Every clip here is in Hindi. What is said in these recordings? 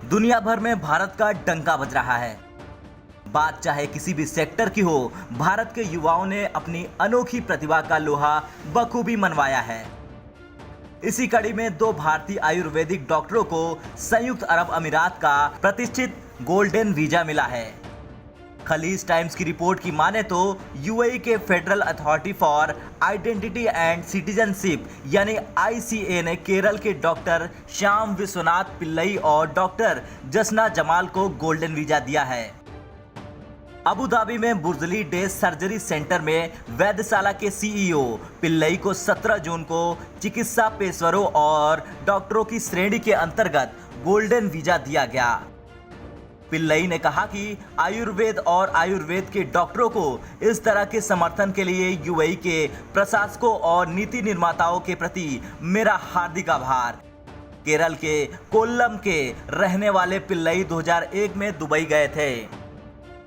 दुनिया भर में भारत का डंका बज रहा है। बात चाहे किसी भी सेक्टर की हो, भारत के युवाओं ने अपनी अनोखी प्रतिभा का लोहा बखूबी मनवाया है। इसी कड़ी में दो भारतीय आयुर्वेदिक डॉक्टरों को संयुक्त अरब अमीरात का प्रतिष्ठित गोल्डन वीजा मिला है। खलीज टाइम्स की रिपोर्ट की माने तो यूएई के federal authority for identity and citizenship यानी आईसीए ने केरल के डॉक्टर श्याम विश्वनाथ पिल्लई और डॉक्टर जसना जमाल को गोल्डन वीजा दिया है। अबू धाबी में बुर्जली डे सर्जरी सेंटर में वैद्यशाला के सीईओ पिल्लई को 17 जून को चिकित्सा पेशेवरों और डॉक्टरों की श्रेणी के अंतर्गत गोल्डन वीजा दिया गया। पिल्लई ने कहा कि आयुर्वेद और आयुर्वेद के डॉक्टरों को इस तरह के समर्थन के लिए यूएई के प्रशासकों और नीति निर्माताओं के प्रति मेरा हार्दिक आभार। केरल के कोल्लम के रहने वाले पिल्लई 2001 में दुबई गए थे।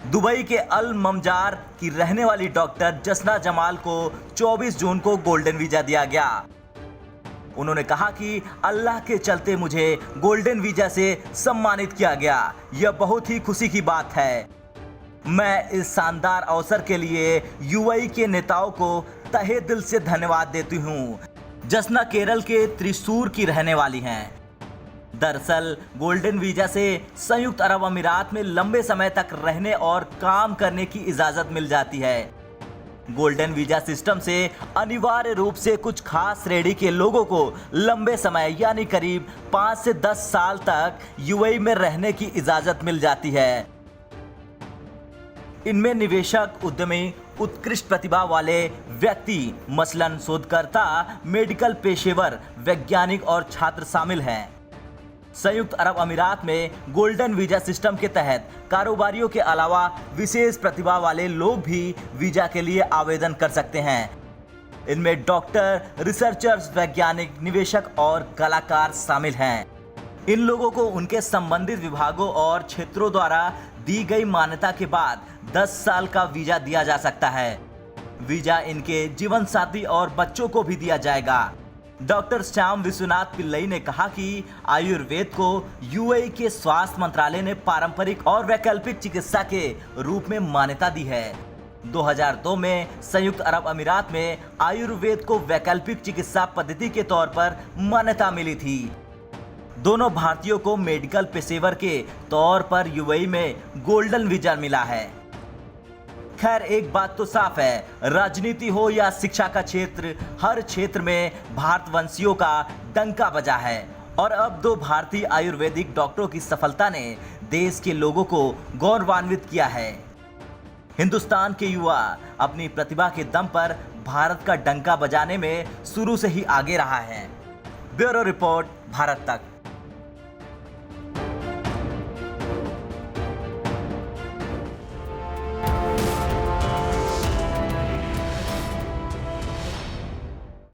दुबई के अल ममजार की रहने वाली डॉक्टर जसना जमाल को 24 जून को गोल्डन वीजा दिया गया। उन्होंने कहा कि अल्लाह के चलते मुझे गोल्डन वीजा से सम्मानित किया गया। यह बहुत ही खुशी की बात है। मैं इस शानदार अवसर के लिए यूएई के नेताओं को तहे दिल से धन्यवाद देती हूँ। जसना केरल के त्रिशूर की रहने वाली हैं। दरअसल गोल्डन वीजा से संयुक्त अरब अमीरात में लंबे समय तक रहने और काम करने की इजाज़त मिल जाती है। गोल्डन वीजा सिस्टम से अनिवार्य रूप से कुछ खास श्रेणी के लोगों को लंबे समय यानी करीब 5 से 10 साल तक यूएई में रहने की इजाज़त मिल जाती है। इनमें निवेशक, उद्यमी, उत्कृष्ट प्रतिभा वाले व्यक्ति मसलन शोधकर्ता, मेडिकल पेशेवर, वैज्ञानिक और छात्र शामिल हैं। संयुक्त अरब अमीरात में गोल्डन वीजा सिस्टम के तहत कारोबारियों के अलावा विशेष प्रतिभा वाले लोग भी वीजा के लिए आवेदन कर सकते हैं। इनमें डॉक्टर, रिसर्चर्स, वैज्ञानिक, निवेशक और कलाकार शामिल हैं। इन लोगों को उनके संबंधित विभागों और क्षेत्रों द्वारा दी गई मान्यता के बाद 10 साल का वीजा दिया जा सकता है। वीजा इनके जीवन साथी और बच्चों को भी दिया जाएगा। डॉक्टर श्याम विश्वनाथ पिल्लई ने कहा कि आयुर्वेद को यूएई के स्वास्थ्य मंत्रालय ने पारंपरिक और वैकल्पिक चिकित्सा के रूप में मान्यता दी है। 2002 में संयुक्त अरब अमीरात में आयुर्वेद को वैकल्पिक चिकित्सा पद्धति के तौर पर मान्यता मिली थी। दोनों भारतीयों को मेडिकल पेशेवर के तौर पर यूएई में गोल्डन वीजा मिला है। खैर, एक बात तो साफ है, राजनीति हो या शिक्षा का क्षेत्र, हर क्षेत्र में भारतवंशियों का डंका बजा है। और अब दो भारतीय आयुर्वेदिक डॉक्टरों की सफलता ने देश के लोगों को गौरवान्वित किया है। हिंदुस्तान के युवा अपनी प्रतिभा के दम पर भारत का डंका बजाने में शुरू से ही आगे रहा है। ब्यूरो रिपोर्ट, भारत तक।